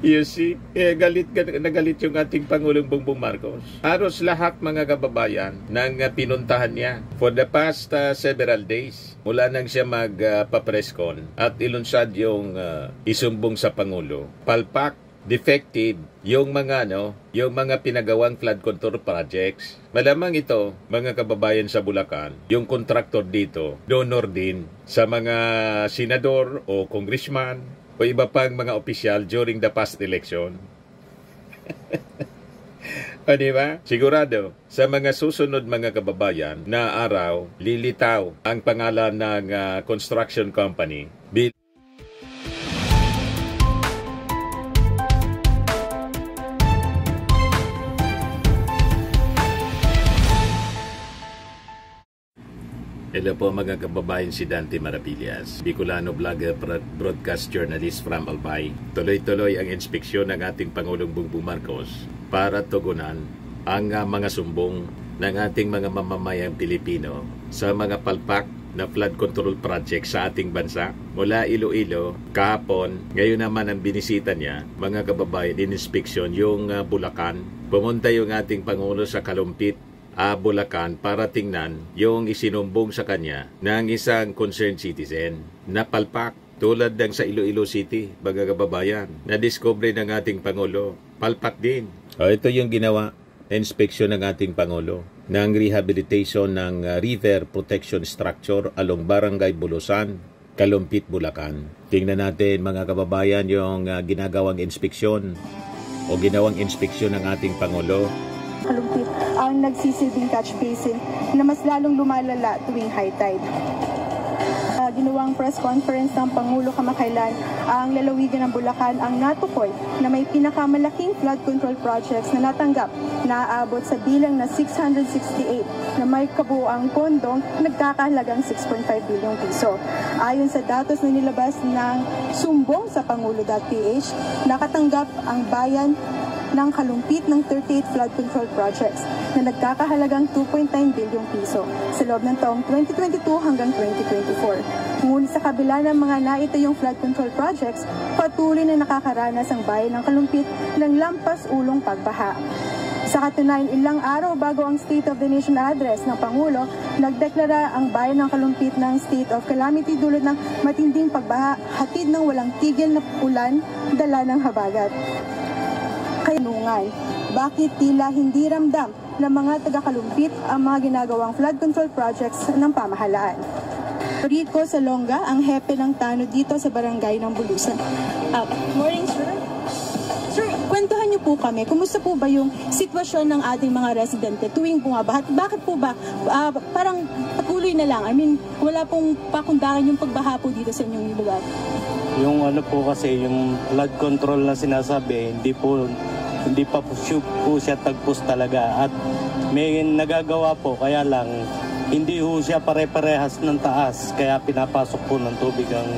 You see, nagalit yung ating Pangulong Bongbong Marcos. Halos lahat mga kababayan nang pinuntahan niya for the past several days. Mula nang siya magpa-presscon at ilunsad yung isumbong sa Pangulo. Palpak, defective yung mga pinagawang flood control projects. Malamang ito, mga kababayan sa Bulacan, yung kontraktor dito, donor din sa mga senador o congressman o iba pang mga opisyal during the past election. O diba? Sigurado, sa mga susunod mga kababayan na araw, lilitaw ang pangalan ng construction company. Hello po mga kababayan, si Dante Maravillas, Bicolano vlogger, broadcast journalist from Albay. Tuloy-tuloy ang inspeksyon ng ating Pangulong Bongbong Marcos para tugunan ang mga sumbong ng ating mga mamamayang Pilipino sa mga palpak na flood control project sa ating bansa. Mula Iloilo, kahapon, ngayon naman ang binisita niya, mga kababayan, in-inspeksyon yung Bulacan. Pumunta yung ating Pangulo sa Kalumpit, Bulacan para tingnan yung isinumbong sa kanya ng isang concerned citizen na palpak tulad ng sa Iloilo City, mga kababayan, na discovery ng ating Pangulo. Palpak din. Ito yung ginawa na inspeksyon ng ating Pangulo ng rehabilitation ng river protection structure along Barangay Bulusan, Kalumpit, Bulacan. Tingnan natin mga kababayan yung ginagawang inspeksyon o ginawang inspeksyon ng ating Pangulo. Kalumpit ang nagsisilbing catch basin na mas lalong lumalala tuwing high tide. Ginawang press conference ng Pangulo kamakailan, ang lalawigan ng Bulacan ang natukoy na may pinakamalaking flood control projects na natanggap na aabot sa bilang na 668 na may kabuuang pondong nagkakahalagang 6.5 bilyong piso. Ayon sa datos na nilabas ng sumbong sa Pangulo.ph, nakatanggap ang bayan ng Kalumpit ng 38 flood control projects na nagkakahalagang 2.9 bilyong piso sa loob ng taong 2022 hanggang 2024. Ngunit sa kabila ng mga naitayong flood control projects, patuloy na nakakaranas ang bayan ng Kalumpit ng lampas-ulong pagbaha. Sa katunayan, ilang araw bago ang State of the Nation address ng Pangulo, nagdeklara ang bayan ng Kalumpit ng State of Calamity dulot ng matinding pagbaha, hatid ng walang tigil na ulan, dala ng habagat. Kayanungan, bakit tila hindi ramdam ng mga taga-Kalumpit ang mga ginagawang flood control projects ng pamahalaan? Rico Salonga, ang hepe ng tanod dito sa barangay ng Bulusan. Morning, sir. Sir, kwentuhan niyo po kami. Kumusta po ba yung sitwasyon ng ating mga residente tuwing bumabaha? Bakit po ba parang patuloy na lang? I mean, wala pong pakundangan yung pagbaha po dito sa inyong lugar? Yung ano po kasi, yung flood control na sinasabi, hindi pa po siya tagpos talaga. At may nagagawa po, kaya lang hindi po siya pare-parehas ng taas. Kaya pinapasok po ng tubig ang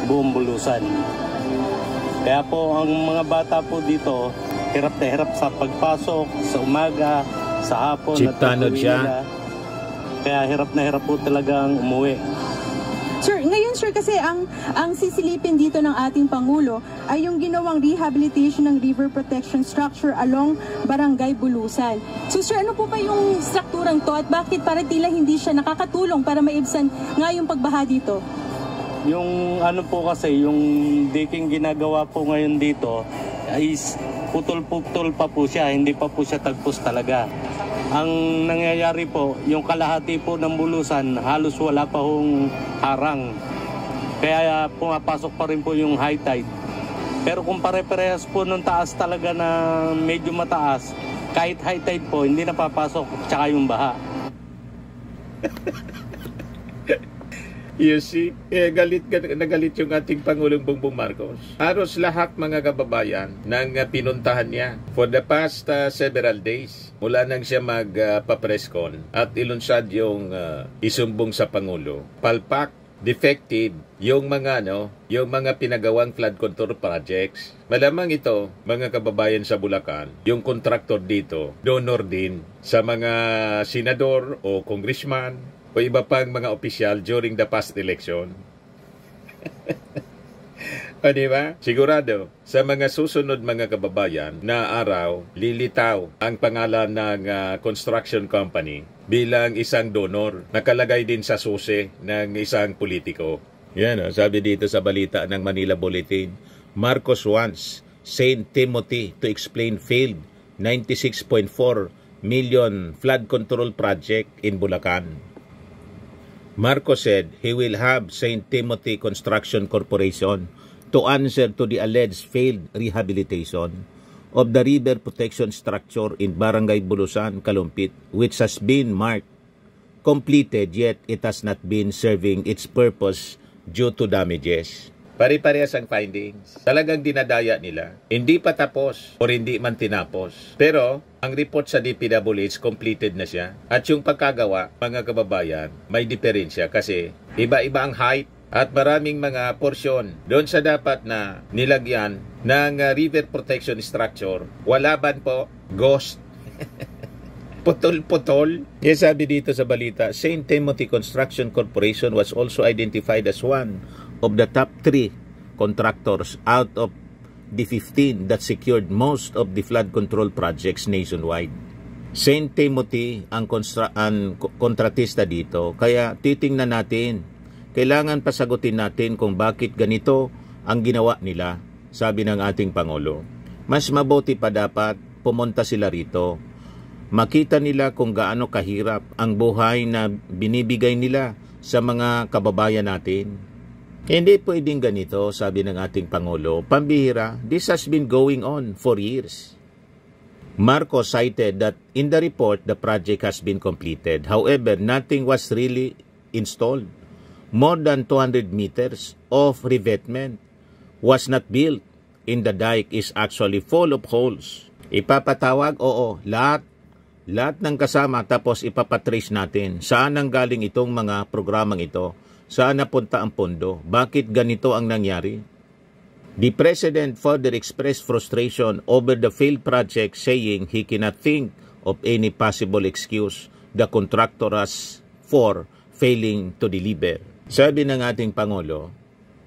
buong Bulusan. Kaya po ang mga bata po dito, hirap na hirap sa pagpasok, sa umaga, sa hapon. Chiptanod siya. Nila. Kaya hirap na hirap po talagang umuwi. Sir, ngayon sir, kasi ang sisilipin dito ng ating Pangulo ay yung ginawang rehabilitation ng river protection structure along Barangay Bulusan. So sir, ano po ba yung strukturang to at bakit para tila hindi siya nakakatulong para maibsan nga yung pagbaha dito? Yung ano po kasi, yung diking ginagawa po ngayon dito ay putol-putol pa po siya, hindi pa po siya tagpos talaga. Ang nangyayari po, yung kalahati po ng Bulusan, halos wala pa hong harang. Kaya pumapasok pa rin po yung high tide. Pero kung pare-parehas po ng taas talaga na medyo mataas, kahit high tide po, hindi napapasok, tsaka yung baha. You see, nagalit yung ating Pangulong Bongbong Marcos. Halos lahat mga kababayan nang pinuntahan niya for the past several days. Mula nang siya magpa-presscon at ilunsad yung isumbong sa Pangulo. Palpak, defective yung mga pinagawang flood control projects. Malamang ito, mga kababayan sa Bulacan, yung kontraktor dito, donor din sa mga senador o congressman o iba pang mga opisyal during the past election. O diba? Sigurado, sa mga susunod mga kababayan na araw, lilitaw ang pangalan ng construction company bilang isang donor. Nakalagay din sa susi ng isang politiko. Yan, sabi dito sa balita ng Manila Bulletin, Marcos wants St. Timothy to explain failed 96.4 million flood control project in Bulacan. Marcos said he will have St. Timothy Construction Corporation to answer to the alleged failed rehabilitation of the river protection structure in Barangay Bulusan, Kalumpit, which has been marked completed yet it has not been serving its purpose due to damages. Pare-parehas ang findings. Talagang dinadaya nila. Hindi pa tapos o hindi man tinapos. Pero ang report sa DPWH completed na siya. At yung pagkagawa, mga kababayan, may diferensya kasi iba-iba ang height at maraming mga porsyon doon sa dapat na nilagyan ng river protection structure. Wala ban po, ghost. Putol-putol. Yes, sabi dito sa balita, St. Timothy Construction Corporation was also identified as one of the top 3 contractors out of the 15 that secured most of the flood control projects nationwide. St. Timothy ang kontratista dito, kaya titingnan natin. Kailangan pasagutin natin kung bakit ganito ang ginawa nila, sabi ng ating Pangulo. Mas mabuti pa dapat pumunta sila rito. Makita nila kung gaano kahirap ang buhay na binibigay nila sa mga kababayan natin. Hindi pwedeng ganito, sabi ng ating Pangulo. Pambihira, this has been going on for years. Marcos cited that in the report, the project has been completed. However, nothing was really installed. More than 200 meters of revetment was not built. In the dike is actually full of holes. Ipapatawag, oo, lahat ng kasama, tapos ipapatrace natin. Saan ang galing itong mga programang ito? Saan napunta ang pondo? Bakit ganito ang nangyari? The President further expressed frustration over the failed project, saying he cannot think of any possible excuse the contractor has for failing to deliver. Sabi ng ating Pangulo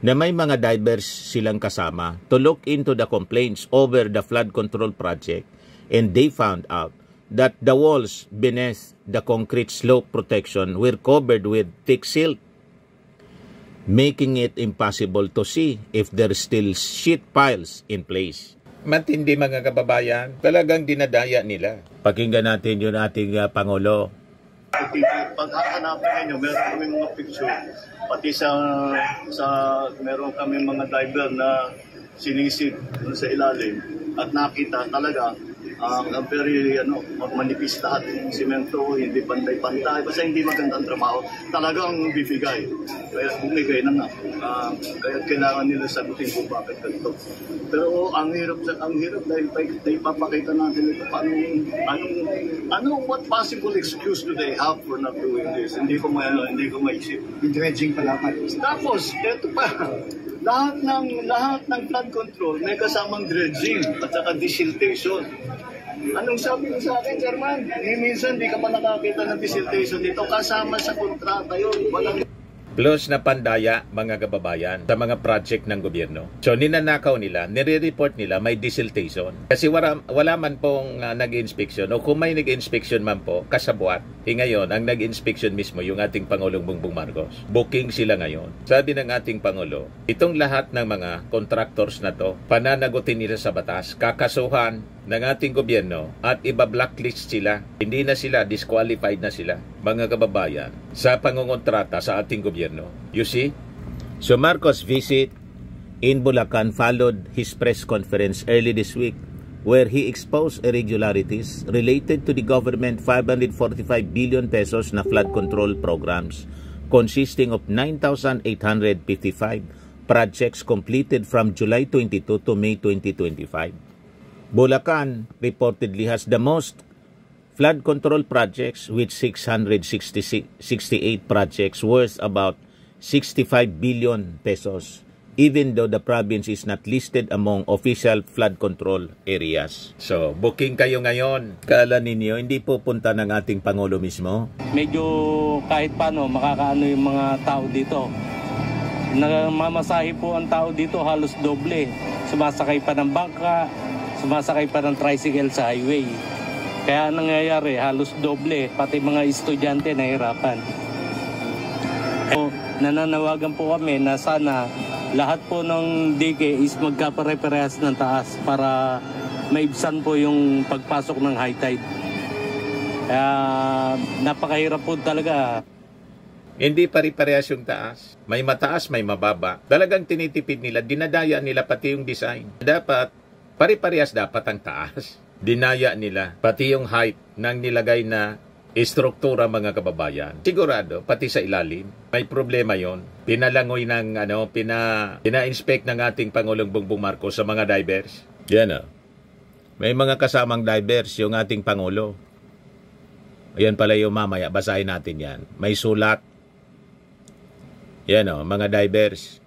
na may mga divers silang kasama to look into the complaints over the flood control project, and they found out that the walls beneath the concrete slope protection were covered with thick silt, making it impossible to see if there are still sheet piles in place. Matindi mga kababayan, talagang dinadaya nila. Pakinggan natin yung ating Pangulo. Pag hahanapin ninyo, meron kami mga picture, pati sa meron kami mga diver na sinisid sa ilalim at nakita talaga very manipis lahat ng simento, hindi pantay-pantay, basta hindi maganda ang trabaho. Talagang bibigay. Kaya bumigay na nga. Kaya kailangan nila sagutin kung bakit ganito. Pero ang hirap dahil ipapakita natin ito what possible excuse do they have for not doing this? Hindi ko maisip. Dredging pala. Tapos, ito pa. Lahat ng flood control may kasamang dredging at saka desiltation. Anong sabi mo sa akin, Chairman? Minsan di ka pa nakakita ng desiltation dito. Kasama sa kontrata yun. Walang... Plus na pandaya, mga kababayan, sa mga project ng gobyerno. So, ninanakaw nila, nire-report nila may desiltation. Kasi wala man pong nag-inspection, o kung may nag-inspection man po, kasabwat. Ngayon, ang nag-inspection mismo yung ating Pangulong Bongbong Marcos. Booking sila ngayon. Sabi ng ating Pangulo, itong lahat ng mga contractors na to, pananagutin nila sa batas, kakasuhan ng ating gobyerno at iba-blacklist sila. Hindi na sila, disqualified na sila, mga kababayan, sa pangungontrata sa ating gobyerno. You see? So Marcos' visit in Bulacan followed his press conference early this week where he exposed irregularities related to the government 545 billion pesos na flood control programs consisting of 9,855 projects completed from July 22 to May 2025. Bulacan reportedly has the most flood control projects with 668 projects worth about 65 billion pesos, even though the province is not listed among official flood control areas. So, booking kayo ngayon. Kala ninyo, hindi pupunta ng ating Pangulo mismo? Medyo kahit paano makakaano yung mga tao dito. Namamasahe po ang tao dito halos doble. Sumasakay pa ng bangka, sumasakay pa ng tricycle sa highway. Kaya nangyayari halos doble, pati mga estudyante nahirapan. So, nananawagan po kami na sana lahat po ng dike is magkapare-parehas ng taas para maibsan po yung pagpasok ng high tide. Kaya napakahirap po talaga. Hindi pare-parehas yung taas. May mataas, may mababa. Talagang tinitipid nila, dinadaya nila pati yung design. Dapat, pare-parehas dapat ang taas. Dinaya nila pati yung height ng nilagay na istruktura, mga kababayan. Sigurado, pati sa ilalim, may problema yon. Pinalangoy ng, pina-inspect ng ating Pangulong Bongbong Marcos sa mga divers. Yan may mga kasamang divers yung ating Pangulo. Ayan pala yung mamaya, basahin natin yan. May sulat. Yan mga divers.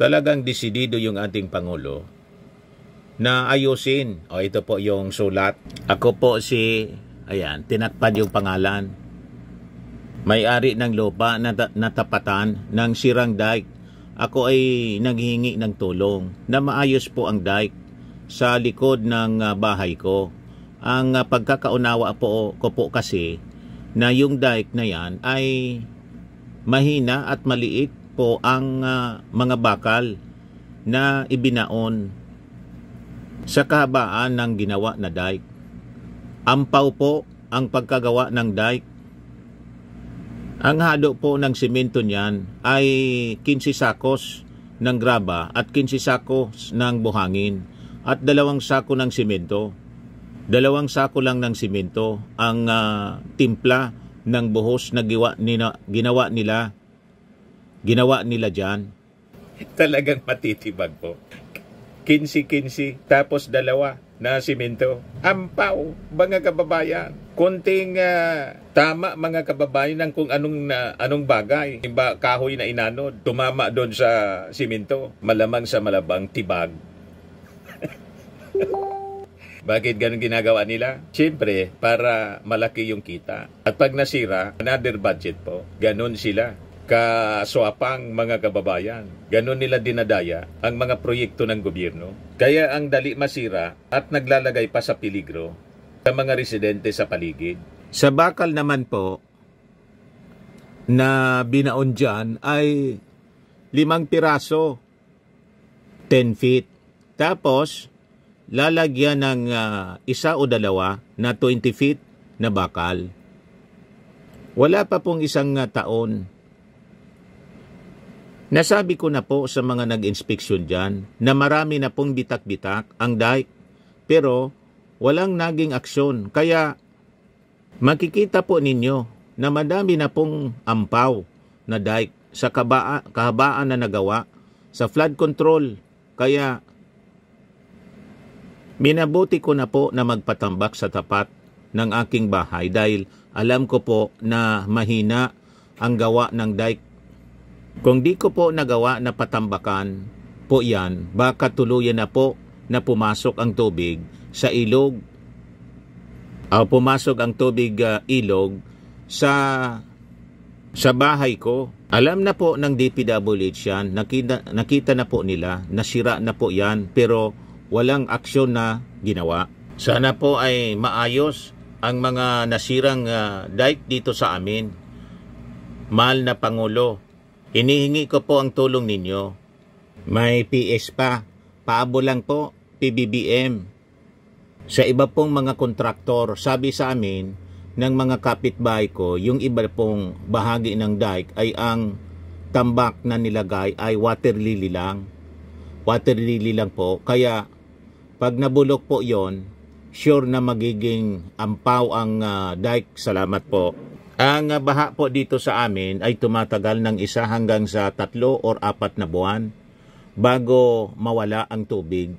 Talagang desidido yung ating Pangulo na ayusin. Ito po yung sulat. Ako po tinatpad yung pangalan. May-ari ng lupa na natapatan ng sirang dike. Ako ay naghihingi ng tulong na maayos po ang dike sa likod ng bahay ko. Ang pagkakaunawa ko po kasi na yung dike na yan ay mahina at maliit po ang mga bakal na ibinaon sa kahabaan ng ginawa na dike. Ampaw po ang pagkagawa ng dike. Ang hado po ng simento niyan ay 15 sakos ng graba at 15 sakos ng buhangin at 2 sako ng simento. 2 sako lang ng simento ang timpla ng buhos na ginawa nila dyan. Talagang matitibag po. 15 tapos 2 na simento. Ampaw, mga kababayan. Kunting tama, mga kababayan, ng kung anong bagay. Kahoy na inanod, tumama doon sa simento. Malamang sa malabang tibag. Bakit ganun ginagawa nila? Siyempre, para malaki yung kita. At pag nasira, another budget po. Ganun sila. Kaswapang, mga kababayan. Ganun nila dinadaya ang mga proyekto ng gobyerno. Kaya ang dali masira at naglalagay pa sa peligro sa mga residente sa paligid. Sa bakal naman po na binaon dyan ay 5 piraso, 10 feet. Tapos, lalagyan ng 1 o 2 na 20 feet na bakal. Wala pa pong 1 taon. Nasabi ko na po sa mga nag-inspeksyon dyan na marami na pong bitak-bitak ang dike, pero walang naging aksyon. Kaya makikita po ninyo na madami na pong ampaw na dike sa kahabaan na nagawa sa flood control. Kaya minabuti ko na po na magpatambak sa tapat ng aking bahay dahil alam ko po na mahina ang gawa ng dike. Kung di ko po nagawa na patambakan po yan, baka tuluyan na po na pumasok ang tubig sa ilog. Pumasok ang tubig ilog sa bahay ko. Alam na po ng DPWH yan, nakita na po nila, nasira na po yan, pero walang aksyon na ginawa. Sana po ay maayos ang mga nasirang dike dito sa amin. Mahal na Pangulo, hinihingi ko po ang tulong ninyo. May PS pa, paabo lang po, PBBM. Sa iba pong mga kontraktor, sabi sa amin ng mga kapitbahay ko, yung iba pong bahagi ng dike ay ang tambak na nilagay ay water lily lang. Water lily lang po. Kaya pag nabulok po yon, sure na magiging ampaw ang dike. Salamat po. Ang baha po dito sa amin ay tumatagal ng 1 hanggang sa 3 or 4 na buwan bago mawala ang tubig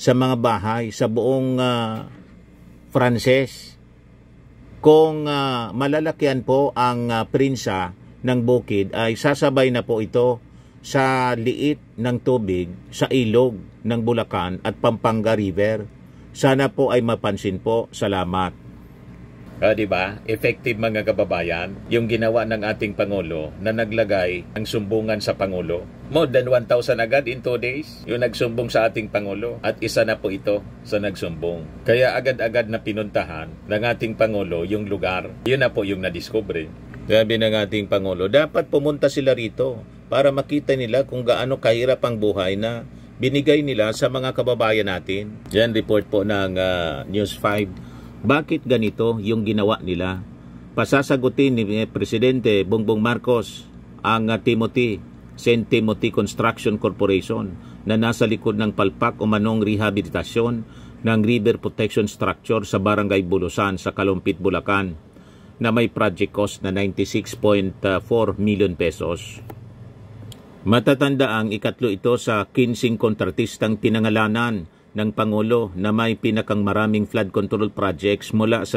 sa mga bahay sa buong Frances. Kung malalakyan po ang prinsa ng bukid ay sasabay na po ito sa liit ng tubig sa ilog ng Bulacan at Pampanga River. Sana po ay mapansin po. Salamat. Di ba? Effective mga kababayan, yung ginawa ng ating Pangulo na naglagay ng sumbungan sa Pangulo. More than 1,000 agad in 2 days yung nagsumbong sa ating Pangulo. At isa na po ito sa nagsumbong. Kaya agad-agad na pinuntahan ng ating Pangulo yung lugar. Yun na po yung nadiskubre. Sabi ng ating Pangulo, dapat pumunta sila rito para makita nila kung gaano kahirap ang buhay na binigay nila sa mga kababayan natin. Yan report po ng News 5. Bakit ganito yung ginawa nila? Pasasagutin ni Presidente Bongbong Marcos ang St. Timothy Construction Corporation na nasa likod ng palpak o manong rehabilitasyon ng river protection structure sa Barangay Bulusan sa Kalumpit, Bulacan na may project cost na 96.4 million pesos. Matatanda ang ikatlo ito sa 15 kontratistang pinangalanan ng Pangulo na may pinakang maraming flood control projects mula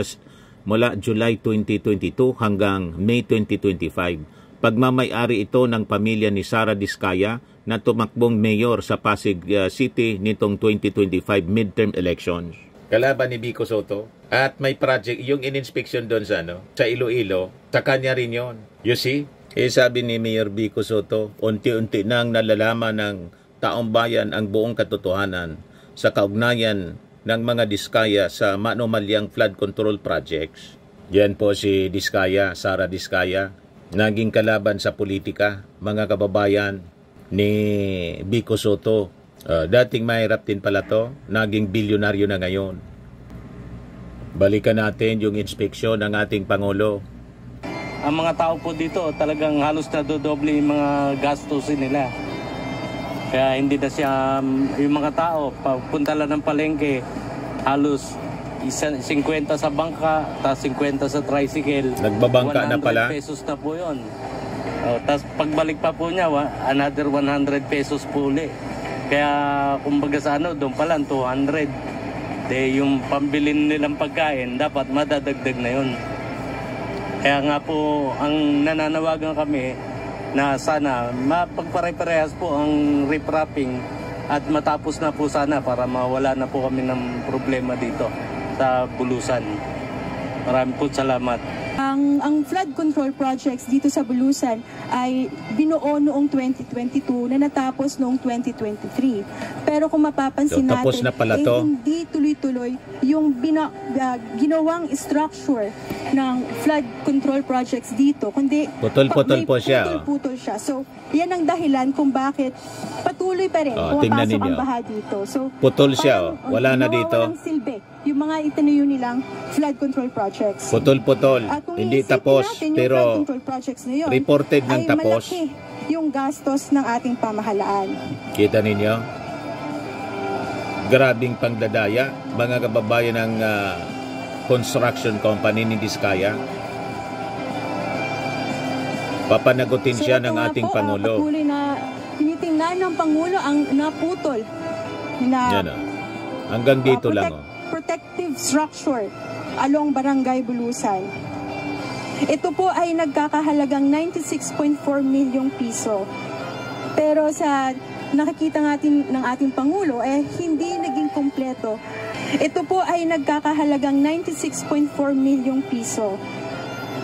July 2022 hanggang May 2025. Pagmamay-ari ito ng pamilya ni Sara Diskaya na tumakbong mayor sa Pasig City nitong 2025 midterm elections. Kalaban ni Vico Soto. At may project, yung in-inspection doon sa Iloilo, sa kanya rin yun. You see? Sabi ni Mayor Vico Soto, unti-unti nang nalalaman ng taong bayan ang buong katotohanan sa kaugnayan ng mga Diskaya sa manumalyang flood control projects. Yan po si Diskaya, Sara Diskaya, naging kalaban sa politika, mga kababayan ni Vico Soto. Dating mahirap din pala to, naging bilyonaryo na ngayon. Balikan natin yung inspeksyon ng ating Pangulo. Ang mga tao po dito talagang halos na dodoble yung mga gastusin nila. Kaya hindi na siya, yung mga tao, pagpunta lang ng palengke, halos 50 sa bangka, tapos 50 sa tricycle. Nagbabangka na pala. 100 pesos na po yun. Tapos pagbalik pa po niya, another 100 pesos po ulit. Kaya kumbaga sa doon pa lang 200. Yung pambilin nilang pagkain, dapat madadagdag na yun. Kaya nga po, ang nananawagan kami, na sana mapagpare-parehas po ang riprapping at matapos na po sana para mawala na po kami ng problema dito sa Bulusan. Maraming po salamat. Ang flood control projects dito sa Bulusan ay binuo noong 2022 na natapos noong 2023. Pero kung mapapansin natin, hindi tuloy-tuloy yung ginawang structure ng flood control projects dito, kundi putol-putol po siya. Putol-putol siya. So, yan ang dahilan kung bakit patuloy pa rin pumapasok ang baha dito. So, putol siya, wala na dito. Walang silbi yung mga itinayo nilang flood control projects. Putol-putol, hindi tapos, pero yun, reported ng tapos. Ay malaki yung gastos ng ating pamahalaan. Kita ninyo? Grabing pangdadaya, mga kababayan ng construction company ni Diskaya. Papanagutin siya ng ating Pangulo. Patuloy na tinitingnan ng Pangulo ang naputol na hanggang dito lang. Protective structure along Barangay Bulusan. Ito po ay nagkakahalagang 96.4 milyong piso. Pero sa nakikita natin ng ating Pangulo, hindi naging kompleto. Ito po ay nagkakahalagang 96.4 milyong piso.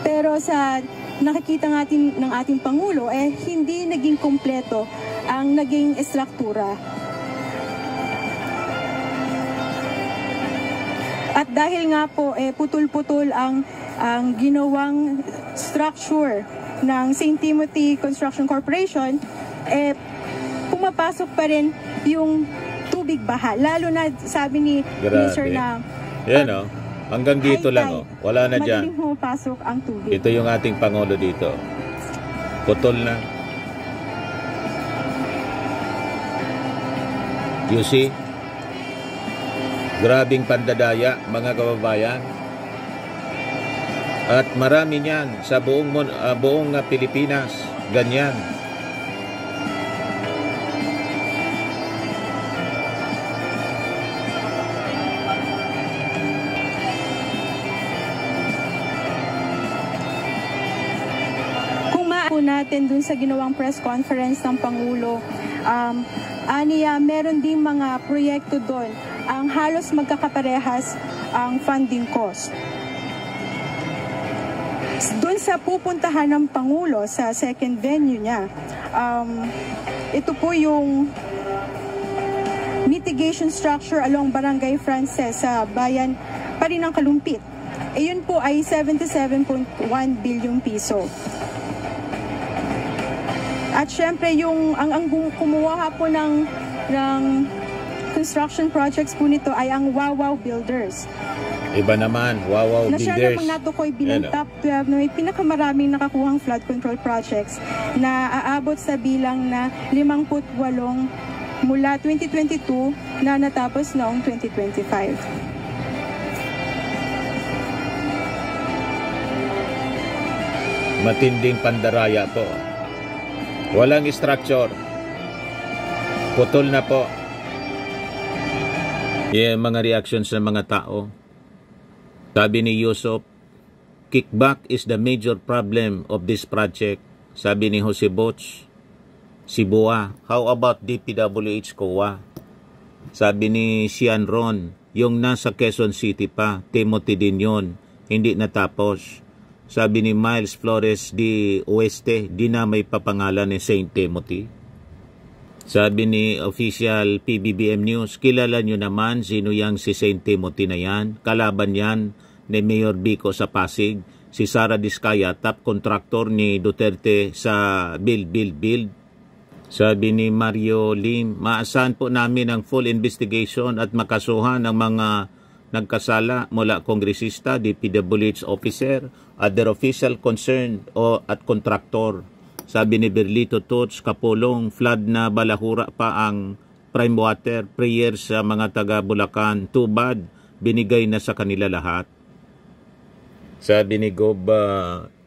Pero sa nakikita natin ng ating Pangulo, hindi naging kompleto ang naging estruktura. At dahil nga po, putol-putol ang ginawang structure ng St. Timothy Construction Corporation, pumapasok pa rin yung tubig baha. Lalo na sabi ni Sir na hanggang dito lang. Wala na dyan. Madaling pumapasok ang tubig. Ito yung ating Pangulo dito. Putol na. You see? Grabing pandadaya, mga kababayan. At marami niyan sa buong Pilipinas. Ganyan. Natin dun sa ginawang press conference ng Pangulo, meron ding mga proyekto doon ang halos magkakaparehas ang funding cost. Doon sa pupuntahan ng Pangulo sa second venue niya, ito po yung mitigation structure along Barangay Frances sa bayan pa rin ng Kalumpit. Yun po ay 77.1 bilyong piso. At syempre ang kumuha po ng construction projects po nito ay ang Wawaw Builders. Iba naman, Wawaw Na siya Builders. namang natukoy bilang top 12 na may pinakamaraming nakakuhang flood control projects na aabot sa bilang na 58 mula 2022 na natapos noong 2025. Matinding pandaraya po. Walang structure. Putol na po. Yung mga reactions ng mga tao. Sabi ni Yusuf, kickback is the major problem of this project. Sabi ni Jose Boch, Sibua, how about DPWH COA? Sabi ni Sian Ron, yung nasa Quezon City pa, Timothy din yun, hindi natapos. Sabi ni Miles Flores di Oeste, di na may papangalan ni St. Timothy. Sabi ni official PBBM News, kilala nyo naman sino yang si St. Timothy na yan. Kalaban yan ni Mayor Bico sa Pasig. Si Sara Diskaya, top contractor ni Duterte sa Build. Sabi ni Mario Lim, maasahan po namin ang full investigation at makasuhan ng mga nagkasala mula kongresista, DPWH officer, other official concerned at contractor. Sabi ni Berlito Tots, Kapulong, flood na balahura pa ang prime water, prayers sa mga taga Bulacan, too bad, binigay na sa kanila lahat. Sabi ni Gob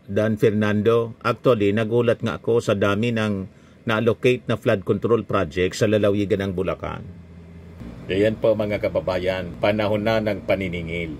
Dan Fernando, actually nagulat nga ako sa dami ng na-allocate na flood control project sa lalawigan ng Bulacan. Ayan po mga kababayan, panahon na ng paniningil.